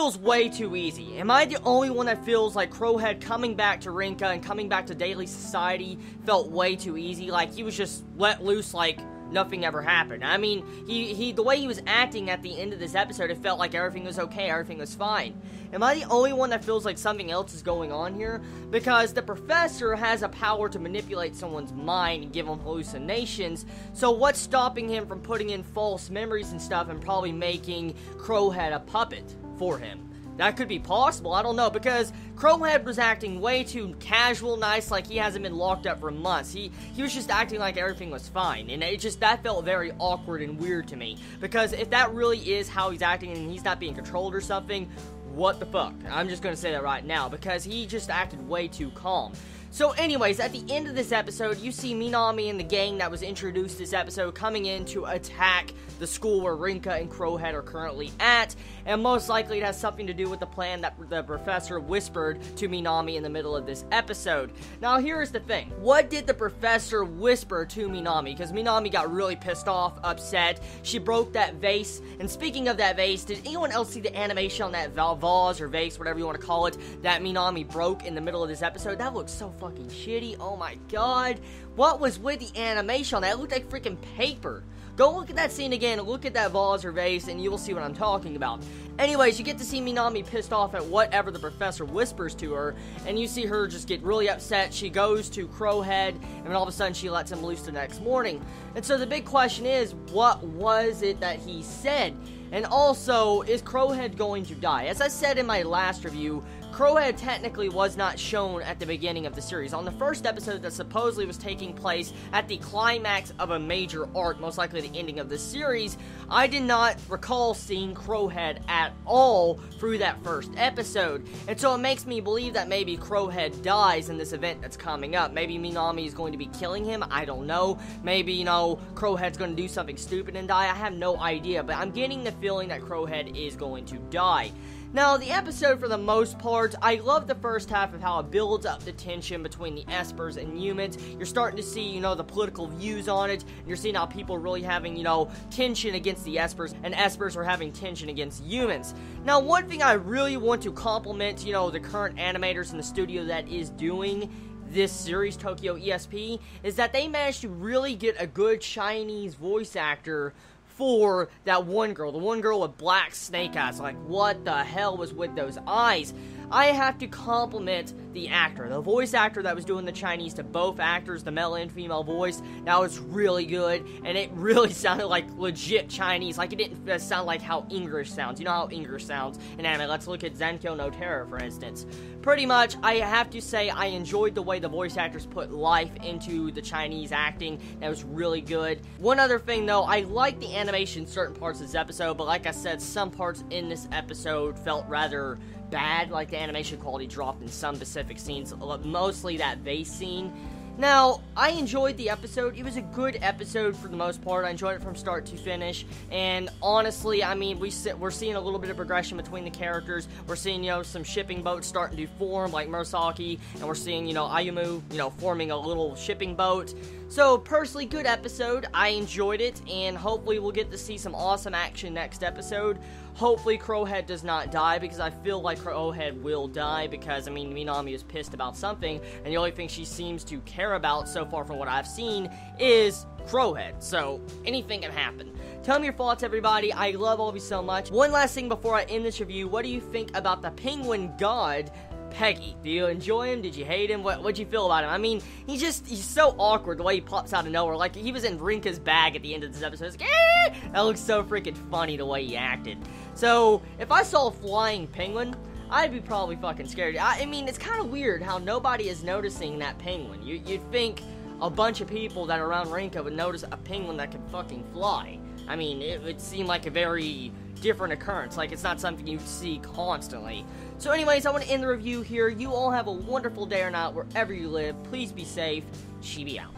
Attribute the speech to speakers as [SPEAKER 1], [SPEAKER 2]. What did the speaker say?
[SPEAKER 1] feels way too easy. Am I the only one that feels like Crowhead coming back to Rinka and coming back to daily society felt way too easy? Like, he was just let loose like nothing ever happened. I mean, the way he was acting at the end of this episode, it felt like everything was okay, everything was fine. Am I the only one that feels like something else is going on here? Because the professor has a power to manipulate someone's mind and give them hallucinations, so what's stopping him from putting in false memories and stuff and probably making Crowhead a puppet for him? That could be possible, I don't know, because Crowhead was acting way too casual, nice, like he hasn't been locked up for months. He was just acting like everything was fine, and that felt very awkward and weird to me, because if that really is how he's acting and he's not being controlled or something, what the fuck? I'm just gonna say that right now, because he just acted way too calm. So anyways, at the end of this episode, you see Minami and the gang that was introduced this episode coming in to attack the school where Rinka and Crowhead are currently at, and most likely it has something to do with the plan that the professor whispered to Minami in the middle of this episode. Now here's the thing, what did the professor whisper to Minami? Because Minami got really pissed off, upset, she broke that vase, and speaking of that vase, did anyone else see the animation on that vase or vase, whatever you want to call it, that Minami broke in the middle of this episode? That looks so fucking shitty, oh my god. What was with the animation on that? It looked like freaking paper. Go look at that scene again, look at that vase or vase, and you will see what I'm talking about. Anyways, you get to see Minami pissed off at whatever the professor whispers to her, and you see her just get really upset. She goes to Crowhead, and then all of a sudden she lets him loose the next morning. And so the big question is, what was it that he said? And also, is Crowhead going to die? As I said in my last review, Crowhead technically was not shown at the beginning of the series. On the first episode that supposedly was taking place at the climax of a major arc, most likely the ending of the series, I did not recall seeing Crowhead at all through that first episode. And so it makes me believe that maybe Crowhead dies in this event that's coming up. Maybe Minami is going to be killing him, I don't know. Maybe, you know, Crowhead's going to do something stupid and die, I have no idea. But I'm getting the feeling that Crowhead is going to die. Now, the episode, for the most part, I love the first half of how it builds up the tension between the Espers and humans. You're starting to see, you know, the political views on it, and you're seeing how people are really having, you know, tension against the Espers, and Espers are having tension against humans. Now, one thing I really want to compliment, you know, the current animators in the studio that is doing this series, Tokyo ESP, is that they managed to really get a good Chinese voice actor for that one girl, the one girl with black snake eyes. Like, what the hell was with those eyes? I have to compliment the actor, the voice actor that was doing the Chinese to both actors, the male and female voice. That was really good, and it really sounded like legit Chinese. Like, it didn't sound like how English sounds. You know how English sounds in anime. Let's look at Zenkyo no Terror, for instance. Pretty much, I have to say, I enjoyed the way the voice actors put life into the Chinese acting. That was really good. One other thing, though, I like the animation in certain parts of this episode, but like I said, some parts in this episode felt rather bad, like the animation quality dropped in some specific scenes, mostly that vase scene. Now, I enjoyed the episode. It was a good episode for the most part. I enjoyed it from start to finish, and honestly, I mean, we're seeing a little bit of progression between the characters. We're seeing, you know, some shipping boats starting to form, like Murasaki, and we're seeing, you know, Ayumu, you know, forming a little shipping boat. So, personally, good episode. I enjoyed it, and hopefully we'll get to see some awesome action next episode. Hopefully Crowhead does not die, because I feel like Crowhead will die, because, I mean, Minami is pissed about something, and the only thing she seems to care about so far from what I've seen is Crowhead. So, anything can happen. Tell me your thoughts, everybody. I love all of you so much. One last thing before I end this review, what do you think about the penguin god, Peggy? Do you enjoy him? Did you hate him? What'd you feel about him? I mean, he's so awkward the way he pops out of nowhere. Like, he was in Rinka's bag at the end of this episode. It's like, that looks so freaking funny the way he acted. So, if I saw a flying penguin, I'd be probably fucking scared. I mean, it's kind of weird how nobody is noticing that penguin. You'd think a bunch of people that are around Rinka would notice a penguin that could fucking fly. I mean, it would seem like a very different occurrence. Like, it's not something you see constantly. So anyways, I want to end the review here. You all have a wonderful day or night wherever you live. Please be safe. Chibi out.